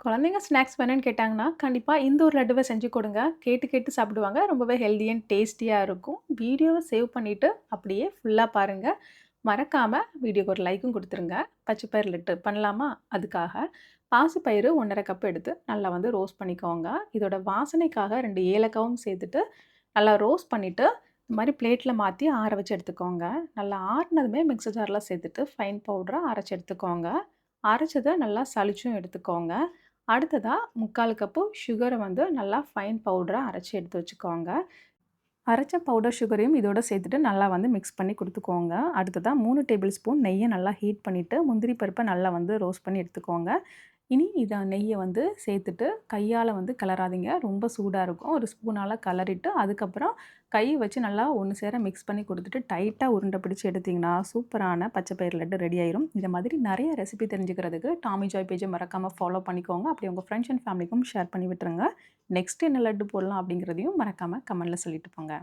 குழந்தைங்க ஸ்நாக்ஸ் வேணும்னு கேட்டாங்கன்னா, கண்டிப்பா இந்த ஒரு லட்டுவ செஞ்சு கொடுங்க. கேட்டு கேட்டு சாப்பிடுவாங்க. ரொம்பவே ஹெல்தி அண்ட் டேஸ்டியா இருக்கும். வீடியோவ சேவ் பண்ணிட்டு அப்படியே ஃபுல்லா பாருங்க. மறக்காம வீடியோக்கு ஒரு லைக்கும் குடுத்துருங்க. பச்சை பயிறு லட்டு பண்ணலாமா? அதுக்காக பாசிப்பயிறு 1 1/2 கப் எடுத்து நல்லா வந்து ரோஸ்ட் பண்ணிக்கோங்க. இதோட வாசனைக்காக 2 ஏலக்காவும் சேர்த்துட்டு நல்லா ரோஸ்ட் பண்ணிட்டு, இந்த மாரி பிளேட்ல மாத்தி ஆற வச்சு எடுத்துக்கோங்க. நல்லா ஆறுனதுமே மிக்ஸர் ஜார்ல சேர்த்துட்டு ஃபைன் பவுடரா அரைச்சு எடுத்துக்கோங்க. அரைச்சத நல்லா சலிச்சும் எடுத்துக்கோங்க. அடுத்ததா 3/4 கப்பு சுகர வந்து நல்லா ஃபைன் பவுடரா அரைச்சு எடுத்து வச்சுக்கோங்க. அரைச்ச பவுடர் சுகரையும் இதோட சேர்த்துட்டு நல்லா வந்து மிக்ஸ் பண்ணி குடுத்துக்கோங்க. அடுத்ததா 3 டேபிள் ஸ்பூன் நெய்ய நல்லா ஹீட் பண்ணிட்டு, முந்திரி பருப்ப நல்லா வந்து ரோஸ்ட் பண்ணி எடுத்துக்கோங்க. இனி இத நெய்ய வந்து சேர்த்துட்டு கையால வந்து கிளறாதீங்க. ரொம்ப சூடா இருக்கும். ஒரு ஸ்பூனால கிளறிட்டு, அதுக்கப்புறம் கை வச்சு நல்லா ஒண்ணு சேர மிக்ஸ் பண்ணி குடுத்துட்டு, டைட்டா உருண்டை பிடிச்சு எடுத்தீங்கன்னா, சூப்பரான பச்சை பயிறு லட்டு ரெடி ஆயிரும். இத மாதிரி நெறைய ரெசிபி தெரிஞ்சுக்கிறதுக்கு டாமி ஜாய் பேஜ மறக்காம ஃபாலோ பண்ணிக்கோங்க. அப்படியே உங்க ஃப்ரெண்ட்ஸ் அண்ட் ஃபேமிலிக்கும் ஷேர் பண்ணி விட்டுருங்க. நெக்ஸ்ட் என்ன லட்டு போடலாம் அப்படிங்கிறதையும் மறக்காம கமெண்ட்ல சொல்லிட்டு போங்க.